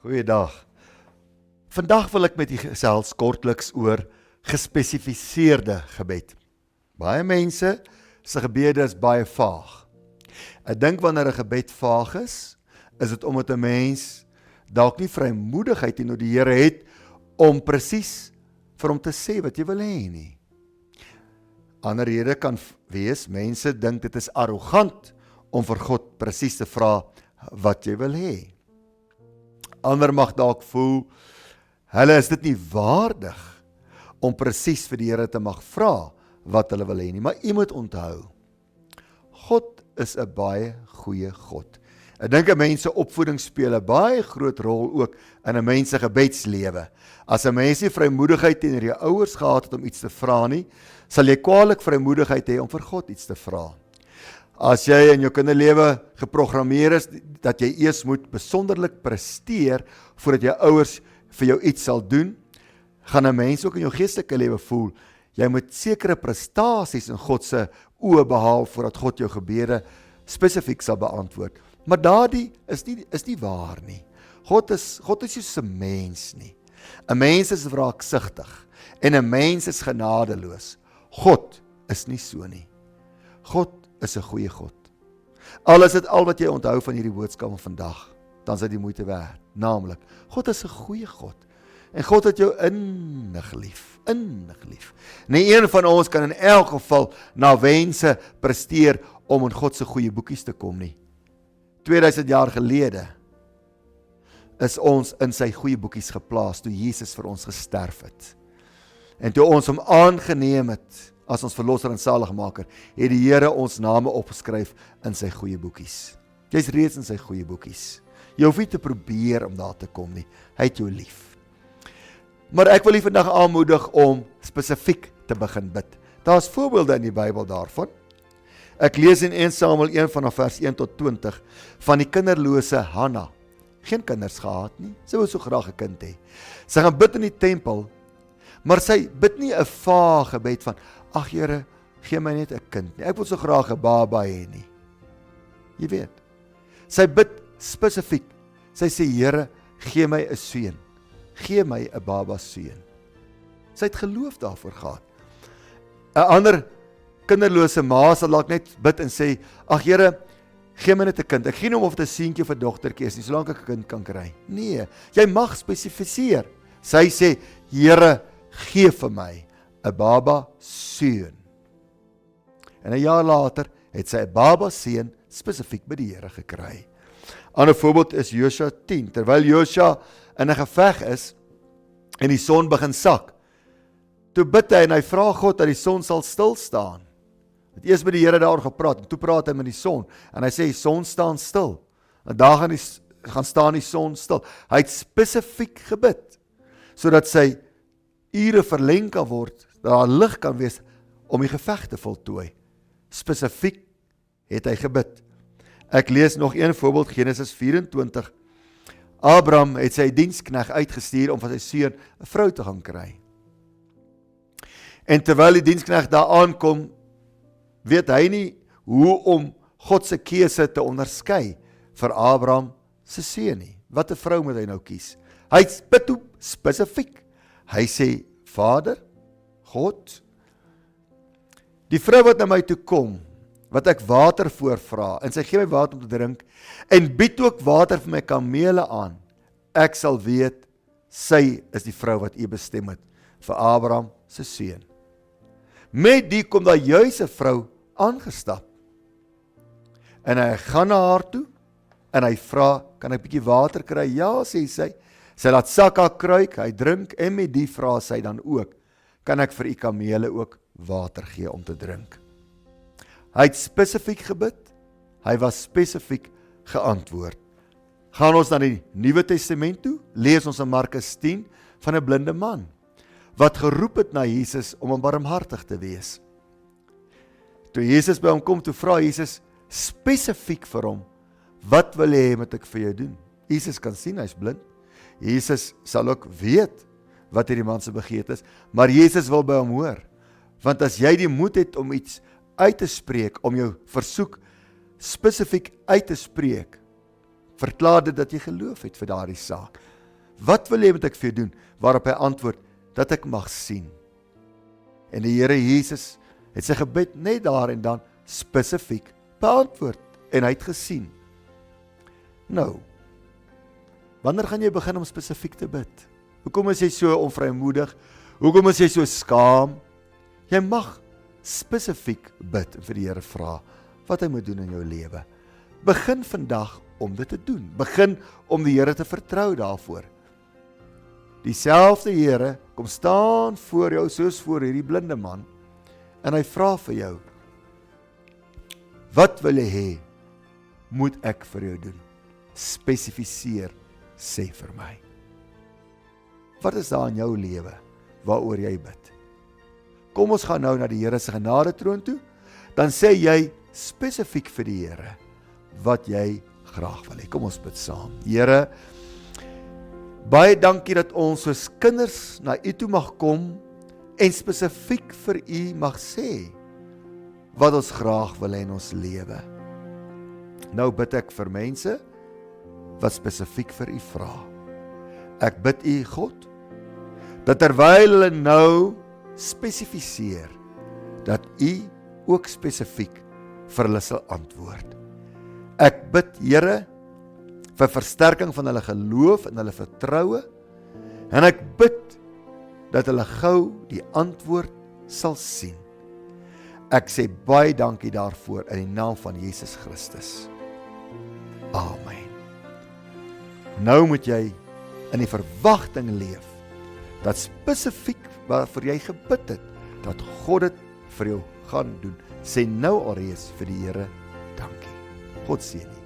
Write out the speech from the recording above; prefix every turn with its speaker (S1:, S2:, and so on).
S1: Goeiedag. Vandag wil ek met u gesels kortliks oor gespesifiseerde gebed. Baie mense se gebede is baie vaag. Ek dink wanneer 'n gebed vaag is dit omdat 'n mens dalk nie vrymoedigheid teenoor die Here het om presies vir hom te sê wat jy wil hê nie. Ander rede kan wees, mense dink dit is arrogant om vir God presies te vra wat jy wil hê. Ander mag dalk voel, hulle is dit nie waardig om presies vir die Here te mag vra wat hulle wil hê nie. Maar u moet onthou, God is 'n baie goeie God. Ek dink 'n mens se opvoeding speel 'n baie groot rol ook in 'n mens se gebedslewe. As 'n mens nie vrymoedigheid teenoor jou ouers gehad het om iets te vra nie, sal jy kwaliek vrymoedigheid hê om vir God iets te vra. As jy in jou kinderlewe geprogrammeer is dat jy eers moet besonderlik presteer voordat jou ouers vir jou iets sal doen, gaan 'n mens ook in jou geestelike lewe voel, jy moet sekere prestasies in God se oë behaal voordat God jou gebede spesifiek sal beantwoord. Maar daardie is nie waar nie. God is nie soos 'n mens nie. 'n Mens is wraaksugtig en 'n mens is genadeloos. God is nie so nie. God is 'n goeie God. Al is dit al wat jy onthou van hierdie boodskap van vandag, dan is dit die moeite werd. Naamlik, God is 'n goeie God. En God het jou innig lief. Nie een van ons kan in elk geval na wense presteer om in God se goeie boekies te kom nie. 2000 jaar gelede is ons in sy goeie boekies geplaas toe Jesus vir ons gesterf het. En toe ons hom aangeneem het as ons verlosser en saligmaker, het die Here ons name opgeskryf in sy goeie boekies. Jy's reeds in sy goeie boekies. Jy hoef nie te probeer om daar te kom nie. Hy het jou lief. Maar ek wil u vandag aanmoedig om spesifiek te begin bid. Daar's voorbeelde in die Bybel daarvan. Ek lees in 1 Samuel 1 vanaf vers 1 tot 20 van die kinderlose Hanna. Geen kinders gehad nie. Sy wou so graag 'n kind hê. Sy gaan bid in die tempel, maar sy bid nie 'n vaag gebed van, ag Here, gee my net 'n kind nie. Ek wil so graag 'n baba hê nie. Jy weet. Sy bid spesifiek. Sy sê, Here, gee my 'n seun. Gee my 'n baba seun. Sy het geloof daarvoor gehad. 'n Ander kinderlose ma sal dalk net bid en sê, ag Here, gee my net 'n kind. Ek gee nie om of dit 'n seentjie of 'n dogtertjie is nie, solank ek 'n kind kan kry. Nee, jy mag spesifiseer. Sy sê, Here, gee vir my 'n baba seun. En 'n jaar later het sy 'n baba seun spesifiek by die Here gekry. Ander voorbeeld is Josua 10. Terwyl Josua in 'n geveg is en die son begin sak, toe bid hy en hy vra God dat die son sal stil staan. Hy het eers met die Here daar gepraat en toe praat hy met die son en hy sê, son staan stil. En daar gaan staan die son stil. Hy het spesifiek gebid sodat sy ure verleng kan word, dat daar lig kan wees om die geveg te voltooi. Spesifiek het hy gebid. Ek lees nog een voorbeeld, Genesis 24. Abraham het sy dienskneg uitgestuur om van sy seun 'n vrou te gaan kry. En terwyl die dienskneg daar aankom, weet hy nie hoe om God se keuse te onderskei vir Abraham se seun nie. Watter vrou moet hy nou kies? Hy bid toe spesifiek. Hy sê, Vader, God, die vrou wat na my toe kom, wat ek water voorvra, en sy gee my water om te drink, en bied ook water vir my kamele aan, ek sal weet, sy is die vrou wat u bestem het, vir Abraham se seun. Met die kom daar juis 'n vrou aangestap, en hy gaan na haar toe, en hy vra, kan ek 'n bietjie water kry? Ja, sê sy. Sy laat sak haar kruik, hy drink, en met die vra sy dan ook, kan ek vir u kamele ook water gee om te drink? Hy het spesifiek gebid, hy was spesifiek geantwoord. Gaan ons na die Nuwe Testament toe, lees ons in Markus 10 van 'n blinde man, wat geroep het na Jesus om hom barmhartig te wees. Toe Jesus by hom kom, toe vra Jesus spesifiek vir hom, wat wil jy hê moet ek vir jou doen? Jesus kan sien, hy's blind. Jesus sal ook weet wat hierdie man se begeerte is, maar Jesus wil by hom hoor. Want as jy die moed het om iets uit te spreek, om jou versoek spesifiek uit te spreek, verklaar dit dat jy geloof het vir daardie saak. Wat wil jy moet ek vir jou doen? Waarop hy antwoord, dat ek mag sien. En die Here Jesus het sy gebed net daar en dan spesifiek beantwoord. En hy het gesien. Nou, wanneer gaan jy begin om spesifiek te bid? Hoekom is jy so onvrymoedig? Hoekom is jy so skaam? Jy mag spesifiek bid en vir die Here vra wat hy moet doen in jou lewe. Begin vandag om dit te doen. Begin om die Here te vertrou daarvoor. Dieselfde Here kom staan voor jou soos voor hierdie blinde man en hy vra vir jou, wat wil jy hê moet ek vir jou doen? Spesifiseer, sê vir my. Wat is daar in jou lewe waaroor jy bid? Kom ons gaan nou na die Here se genade troon toe, dan sê jy spesifiek vir die Here wat jy graag wil hê. Kom ons bid saam. Here, baie dankie dat ons soos kinders na U toe mag kom en spesifiek vir U mag sê wat ons graag wil hê in ons lewe. Nou bid ek vir mense wat spesifiek vir U vra. Ek bid U, God, dat terwyl hulle nou spesifiseer, dat U ook spesifiek vir hulle sal antwoord. Ek bid, Here, vir versterking van hulle geloof en hulle vertroue, en ek bid dat hulle gou die antwoord sal sien. Ek sê baie dankie daarvoor in die naam van Jesus Christus. Amen. Nou moet jy in die verwagting leef, dat spesifiek waarvoor jy gebid het, dat God dit vir jou gaan doen. Sê nou alreeds vir die Here dankie. God seën u.